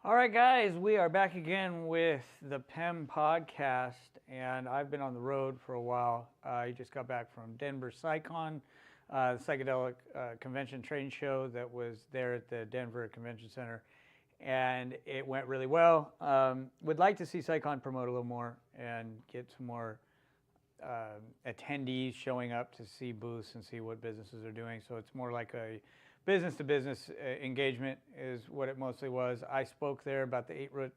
All right, guys, we are back again with the PEM podcast, and I've been on the road for a while. I just got back from Denver PsyCon, the psychedelic convention trade show that was there at the Denver Convention Center, and it went really well. Would like to see PsyCon promote a little more and get some more attendees showing up to see booths and see what businesses are doing. So it's more like a business-to-business engagement is what it mostly was. I spoke there about the 8 root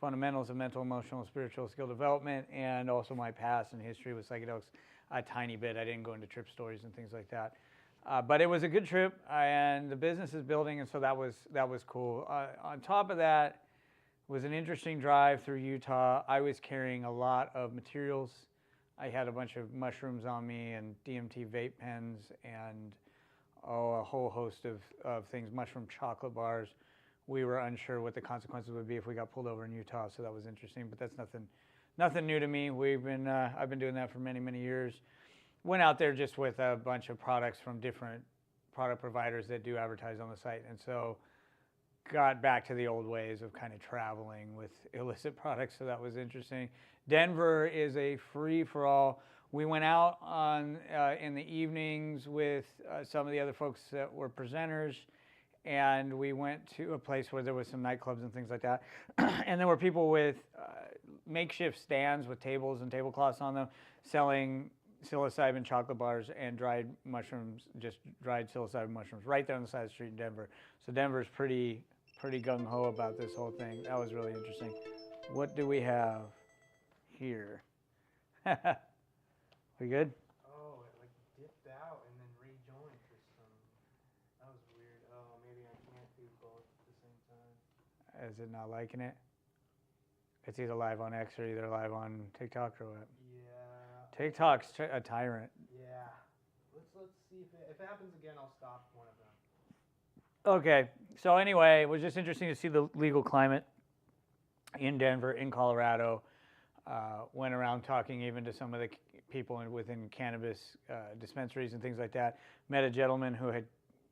fundamentals of mental, emotional, and spiritual skill development, and also my past and history with psychedelics a tiny bit. I didn't go into trip stories and things like that. But it was a good trip, and the business is building, and so that was cool. On top of that was an interesting drive through Utah. I was carrying a lot of materials. I had a bunch of mushrooms on me and DMT vape pens and a whole host of things, mushroom chocolate bars. We were unsure what the consequences would be if we got pulled over in Utah, so that was interesting, but that's nothing new to me. I've been doing that for many years. Went out there just with a bunch of products from different product providers that do advertise on the site, and so got back to the old ways of kind of traveling with illicit products, so that was interesting. Denver is a free-for-all. We went out in the evenings with some of the other folks that were presenters, and we went to a place where there was some nightclubs and things like that. And there were people with makeshift stands with tables and tablecloths on them selling psilocybin chocolate bars and dried mushrooms, just dried psilocybin mushrooms, right there on the side of the street in Denver. So Denver's pretty gung-ho about this whole thing. That was really interesting. What do we have here? We good? Oh, it like dipped out and then rejoined for some. That was weird. Oh, maybe I can't do both at the same time. Is it not liking it? It's either live on X or either live on TikTok or what? Yeah. TikTok's a tyrant. Yeah. Let's see if it happens again. I'll stop one of them. Okay. So anyway, it was just interesting to see the legal climate in Denver, in Colorado. Went around talking even to some of the people within cannabis dispensaries and things like that. Met a gentleman who had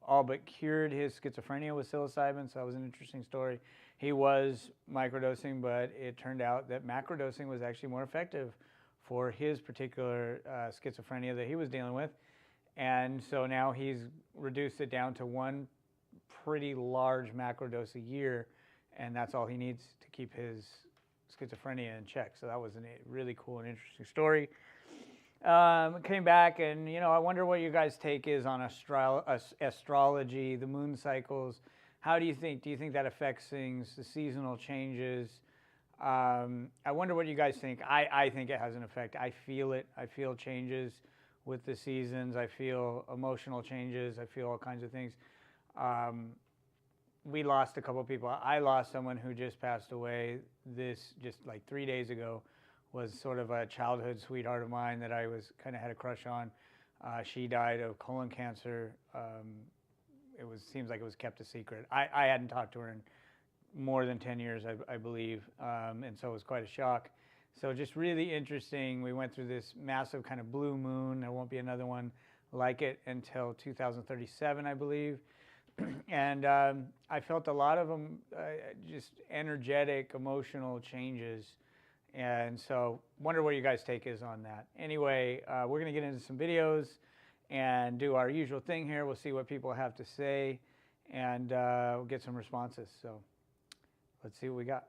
all but cured his schizophrenia with psilocybin, so that was an interesting story. He was microdosing, but it turned out that macrodosing was actually more effective for his particular schizophrenia that he was dealing with. And so now he's reduced it down to one pretty large macrodose a year, and that's all he needs to keep his schizophrenia in check. So that was a really cool and interesting story. Came back, and I wonder what you guys' take is on astrology, the moon cycles. How do you think that affects things, the seasonal changes? I wonder what you guys think. I think it has an effect. I feel it. I feel changes with the seasons. I feel emotional changes. I feel all kinds of things. We lost a couple of people. I lost someone who just passed away just like 3 days ago. Was sort of a childhood sweetheart of mine that I kind of had a crush on. She died of colon cancer. Seems like it was kept a secret. I hadn't talked to her in more than 10 years, I believe, and so it was quite a shock. So just really interesting. We went through this massive kind of blue moon. There won't be another one like it until 2037, I believe. And I felt a lot of them, just energetic, emotional changes. And so wonder what you guys' take is on that. Anyway, we're going to get into some videos and do our usual thing here. We'll see what people have to say, and we'll get some responses. So let's see what we got.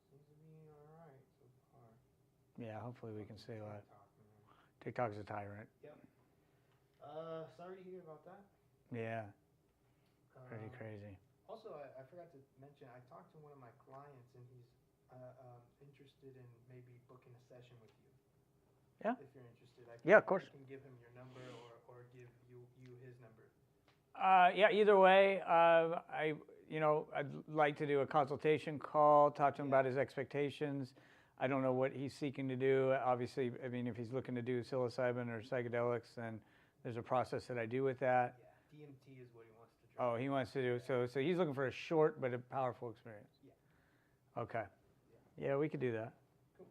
Seems to be all right so far. Yeah, hopefully we can say that. TikTok's a tyrant. Yep. Sorry to hear about that. Yeah. Pretty crazy. Also, I forgot to mention, I talked to one of my clients, and he's interested in maybe booking a session with you. Yeah. If you're interested, Yeah, of course. I can give him your number or give you his number. Yeah, either way, I'd like to do a consultation call, talk to him about his expectations. I don't know what he's seeking to do. Obviously, I mean, if he's looking to do psilocybin or psychedelics, then there's a process that I do with that. Yeah, DMT is what he wants to try. Oh, he wants to do, so he's looking for a short but a powerful experience. Yeah. Okay. Yeah, we could do that. Cool.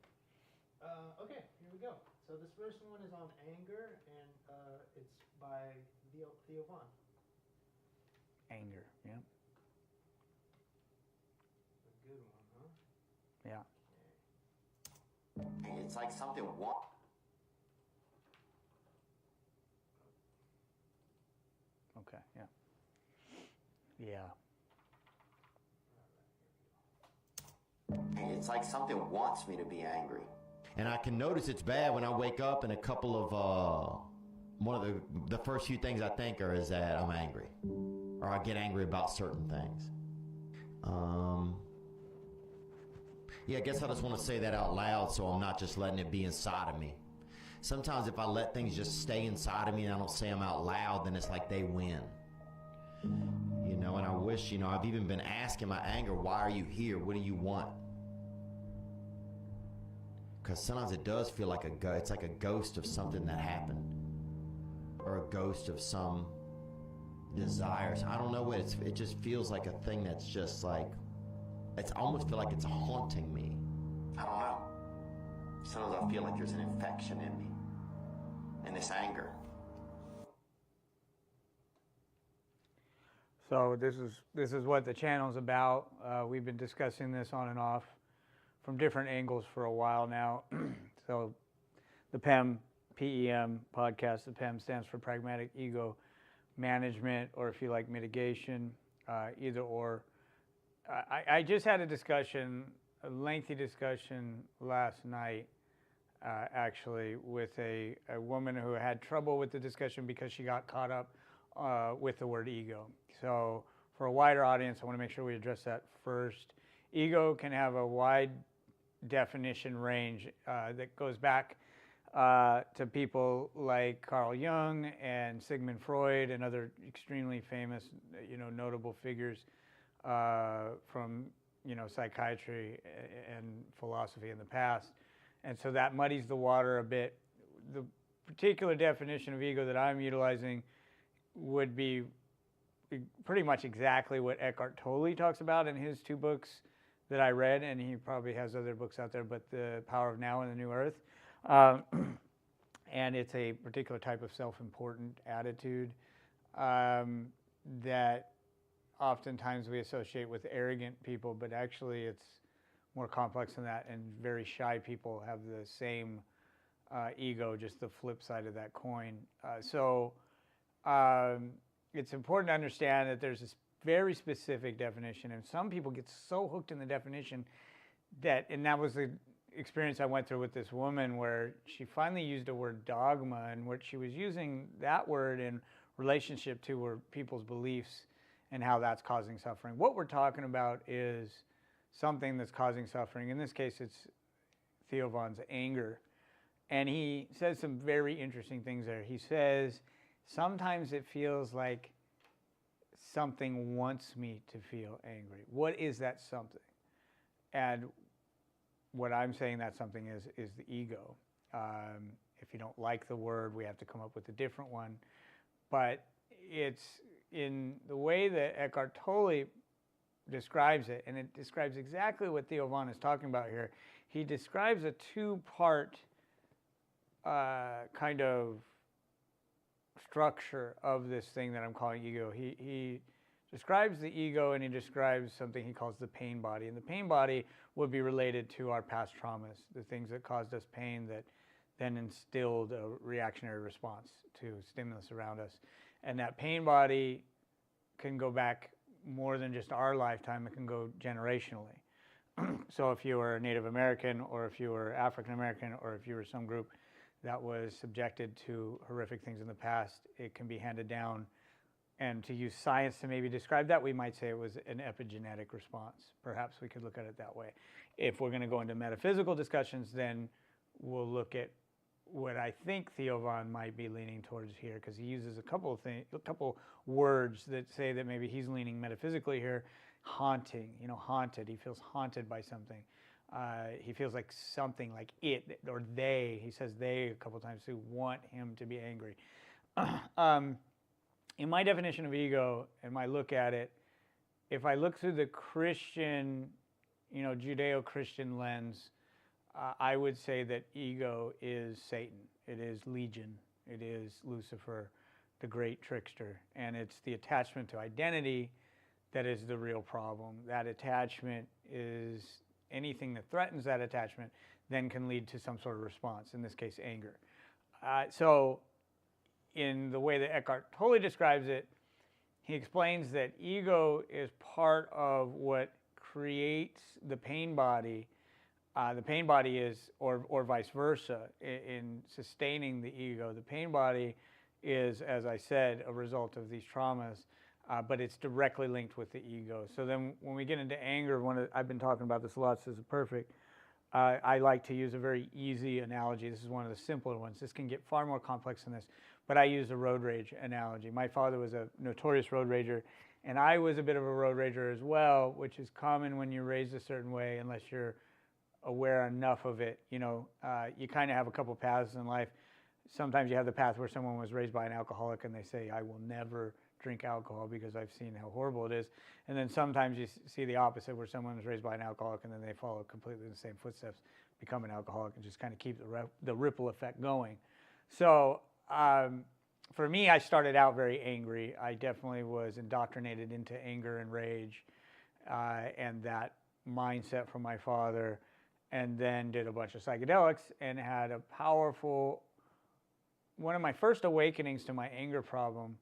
Okay, here we go. So this first one is on anger, and it's by Theo Vaughn. Anger, yeah. It's like something Okay, yeah. Yeah. It's like something wants me to be angry. And I can notice it's bad when I wake up and a couple of, one of the first few things I think is that I'm angry. Or I get angry about certain things. Yeah, I guess I just want to say that out loud so I'm not just letting it be inside of me. Sometimes if I let things just stay inside of me and I don't say them out loud, then it's like they win. You know, and I wish, you know, I've even been asking my anger, why are you here? What do you want? Because sometimes it does feel like it's like a ghost of something that happened. Or a ghost of some desires. I don't know what it just feels like a thing that's just like, it's almost feel like it's haunting me. I don't know. Sometimes I feel like there's an infection in me. And this anger. So this is what the channel's about. We've been discussing this on and off from different angles for a while now. So the PEM podcast, the PEM stands for Pragmatic Ego Management, or if you like, mitigation, either or. I just had a lengthy discussion last night, actually, with a woman who had trouble with the discussion because she got caught up with the word ego. So for a wider audience, I want to make sure we address that first. Ego can have a wide definition range that goes back to people like Carl Jung and Sigmund Freud and other extremely famous, notable figures from, psychiatry and philosophy in the past. And so that muddies the water a bit. The particular definition of ego that I'm utilizing would be pretty much exactly what Eckhart Tolle talks about in his 2 books that I read, and he probably has other books out there, but The Power of Now and The New Earth. And it's a particular type of self-important attitude that oftentimes we associate with arrogant people, but actually it's more complex than that, and very shy people have the same ego, just the flip side of that coin. It's important to understand that there's this very specific definition, and some people get so hooked in the definition and that was the experience I went through with this woman, where she finally used a word dogma, and what she was using that word in relationship to were people's beliefs and how that's causing suffering. What we're talking about is something that's causing suffering. In this case, it's Theo Vaughn's anger. And he says some very interesting things there. He says, sometimes it feels like something wants me to feel angry. What is that something? And what I'm saying that something is the ego. If you don't like the word, we have to come up with a different one. But it's in the way that Eckhart Tolle describes it, and it describes exactly what Theo Vaughn is talking about here. He describes a 2-part kind of structure of this thing that I'm calling ego. He describes the ego, and he describes something he calls the pain body. And the pain body would be related to our past traumas, the things that caused us pain that then instilled a reactionary response to stimulus around us. And that pain body can go back more than just our lifetime. It can go generationally. So if you were a Native American, or if you were African American, or if you were some group that was subjected to horrific things in the past, it can be handed down. And to use science to maybe describe that, we might say it was an epigenetic response. Perhaps we could look at it that way. If we're going to go into metaphysical discussions, then we'll look at what I think Theo Vaughn might be leaning towards here, because he uses a couple words that say that maybe he's leaning metaphysically here. Haunting, haunted. He feels haunted by something. He feels like something, like it or they. He says they a couple times, who want him to be angry. In my definition of ego, and my look at it, if I look through the Christian, Judeo-Christian lens, I would say that ego is Satan. It is Legion. It is Lucifer, the great trickster. And it's the attachment to identity that is the real problem. That attachment is anything that threatens that attachment, then can lead to some sort of response, in this case, anger. So in the way that Eckhart Tolle describes it, he explains that ego is part of what creates the pain body. The pain body is, or vice versa, in sustaining the ego. The pain body is, as I said, a result of these traumas, but it's directly linked with the ego. So then when we get into anger, I've been talking about this a lot, so this is perfect. I like to use a very easy analogy. This is one of the simpler ones. This can get far more complex than this, but I use a road rage analogy. My father was a notorious road rager, and I was a bit of a road rager as well, which is common when you're raised a certain way, unless you're aware enough of it. You know, you kind of have a couple paths in life. Sometimes you have the path where someone was raised by an alcoholic and they say, I will never drink alcohol because I've seen how horrible it is. And then sometimes you see the opposite, where someone was raised by an alcoholic and then they follow completely the same footsteps, become an alcoholic, and just kind of keep the ripple effect going. So for me, I started out very angry. I definitely was indoctrinated into anger and rage and that mindset from my father, and then did a bunch of psychedelics and had a powerful, one of my first awakenings to my anger problem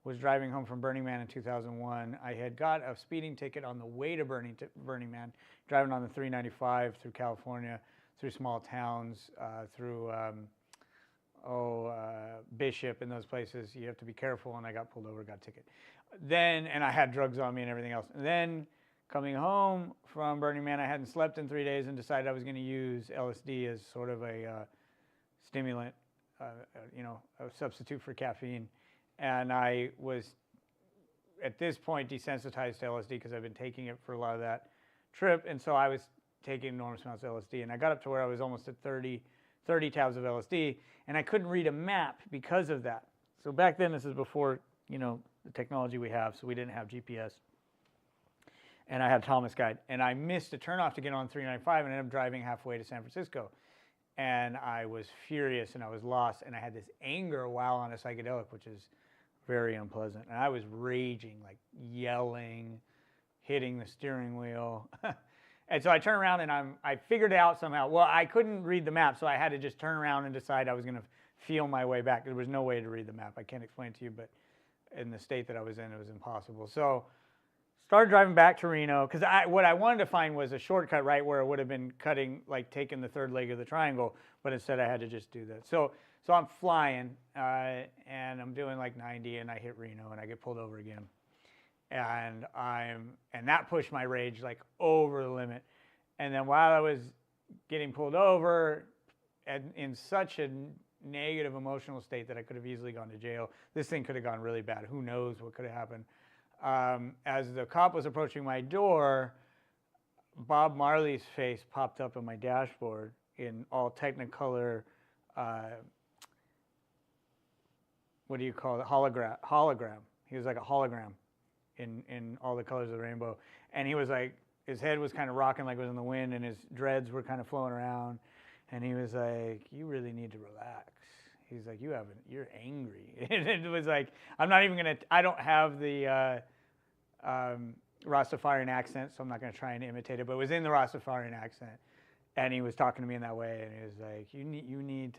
was driving home from Burning Man in 2001. I had got a speeding ticket on the way to Burning Man, driving on the 395 through California, through small towns, through Bishop and those places. You have to be careful, and I got pulled over, got a ticket. Then, and I had drugs on me and everything else. And then coming home from Burning Man, I hadn't slept in 3 days and decided I was going to use LSD as sort of a stimulant, you know, a substitute for caffeine. And I was, at this point, desensitized to LSD because I've been taking it for a lot of that trip. And so I was taking enormous amounts of LSD. And I got up to where I was almost at 30 tabs of LSD. And I couldn't read a map because of that. So back then, this is before, you know, the technology we have. So we didn't have GPS. And I had a Thomas guide. And I missed a turnoff to get on 395 and ended up driving halfway to San Francisco. And I was furious and I was lost. And I had this anger while on a psychedelic, which is very unpleasant. And I was raging, like yelling, hitting the steering wheel. And so I turned around and I figured it out somehow. Well, I couldn't read the map, so I had to just turn around and decide I was going to feel my way back. There was no way to read the map. I can't explain it to you, but in the state that I was in, it was impossible. So started driving back to Reno, because what I wanted to find was a shortcut right where it would have been cutting, like taking the third leg of the triangle, but instead I had to just do that. So I'm flying, and I'm doing like 90, and I hit Reno, and I get pulled over again. And that pushed my rage like over the limit. And then while I was getting pulled over, and in such a negative emotional state that I could have easily gone to jail, this thing could have gone really bad. Who knows what could have happened? As the cop was approaching my door, Bob Marley's face popped up on my dashboard in all Technicolor, what do you call it? Hologram. He was like a hologram in all the colors of the rainbow. And he was like, his head was kind of rocking like it was in the wind, and his dreads were kind of flowing around. And he was like, you really need to relax. He's like, you're angry. And it was like, I'm not even going to, I don't have the Rastafarian accent, so I'm not going to try and imitate it, but it was in the Rastafarian accent. And he was talking to me in that way, and he was like, you need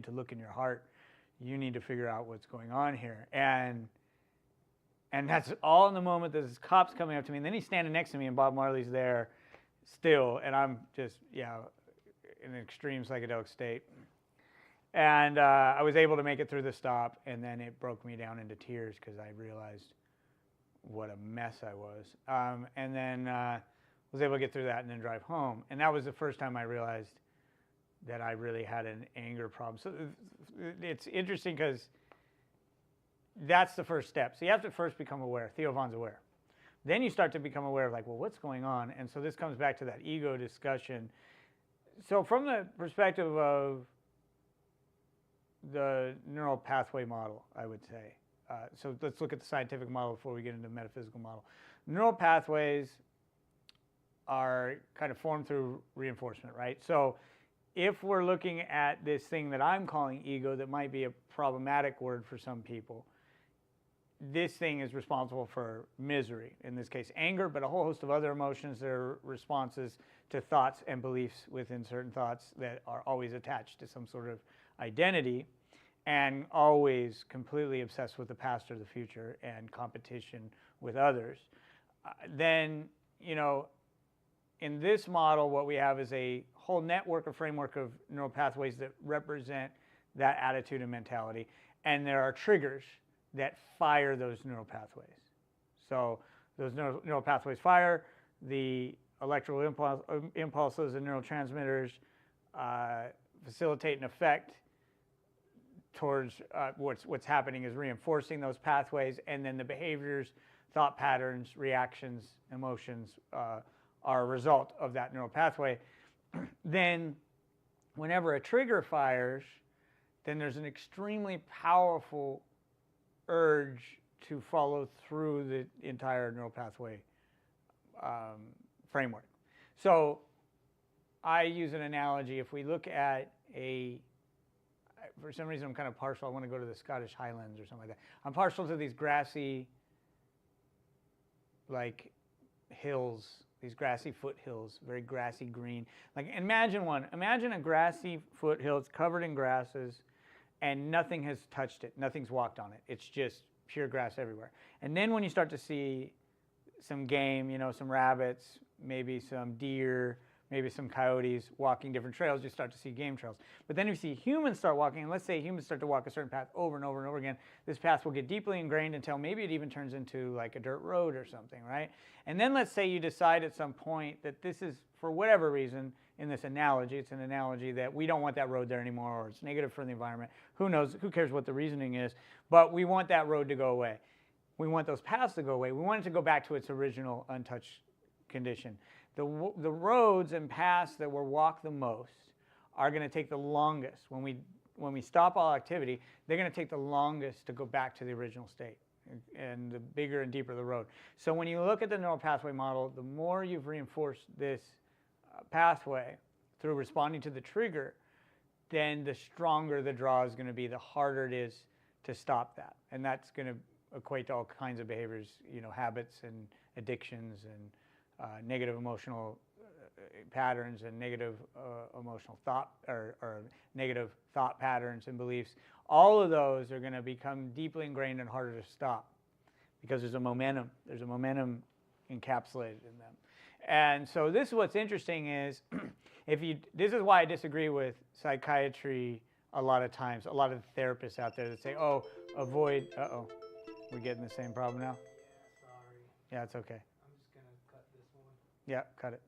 to look in your heart. You need to figure out what's going on here. And that's all in the moment. There's cops coming up to me, and then he's standing next to me, and Bob Marley's there still, and I'm just, in an extreme psychedelic state. And I was able to make it through the stop, and then it broke me down into tears because I realized what a mess I was. And then was able to get through that and then drive home. And that was the first time I realized that I really had an anger problem. So it's interesting because that's the first step. So you have to first become aware. Theo Von's aware. Then you start to become aware of like, well, what's going on? And so this comes back to that ego discussion. So from the perspective of the neural pathway model, I would say. So let's look at the scientific model before we get into the metaphysical model. Neural pathways are kind of formed through reinforcement, right? So if we're looking at this thing that I'm calling ego, that might be a problematic word for some people, this thing is responsible for misery, in this case anger, but a whole host of other emotions that are responses to thoughts and beliefs within certain thoughts that are always attached to some sort of identity, and always completely obsessed with the past or the future and competition with others. Then, you know, in this model, what we have is a whole network or framework of neural pathways that represent that attitude and mentality. And there are triggers that fire those neural pathways. So those neural pathways fire, the electrical impulses and neurotransmitters facilitate an effect towards what's happening is reinforcing those pathways, and then the behaviors, thought patterns, reactions, emotions are a result of that neural pathway. Then whenever a trigger fires, then there's an extremely powerful urge to follow through the entire neural pathway framework. So I use an analogy. If we look at for some reason I'm kind of partial, I want to go to the Scottish Highlands or something like that. I'm partial to these grassy, like, hills, these grassy foothills, very grassy green. Like, imagine a grassy foothill, it's covered in grasses, and nothing has touched it, nothing's walked on it. It's just pure grass everywhere. And then when you start to see some game, you know, some rabbits, maybe some deer, maybe some coyotes walking different trails, you start to see game trails. But then if you see humans start walking, and let's say humans start to walk a certain path over and over and over again, this path will get deeply ingrained until maybe it even turns into like a dirt road or something, right? And then let's say you decide at some point that this is, for whatever reason, in this analogy, it's an analogy that we don't want that road there anymore, or it's negative for the environment. Who knows, who cares what the reasoning is, but we want that road to go away. We want those paths to go away. We want it to go back to its original untouched condition. The roads and paths that were walked the most are going to take the longest. When we stop all activity, they're going to take the longest to go back to the original state, and the bigger and deeper the road. So when you look at the neural pathway model, the more you've reinforced this pathway through responding to the trigger, then the stronger the draw is going to be, the harder it is to stop that. And that's going to equate to all kinds of behaviors, you know, habits and addictions and negative emotional patterns and negative emotional thought or negative thought patterns and beliefs. All of those are going to become deeply ingrained and harder to stop because there's a momentum. There's a momentum encapsulated in them. And so this is what's interesting is, this is why I disagree with psychiatry a lot of times. A lot of therapists out there that say, oh, avoid, we're getting the same problem now? Yeah, sorry. Yeah, it's okay. I'm just gonna cut this one. Yeah, cut it.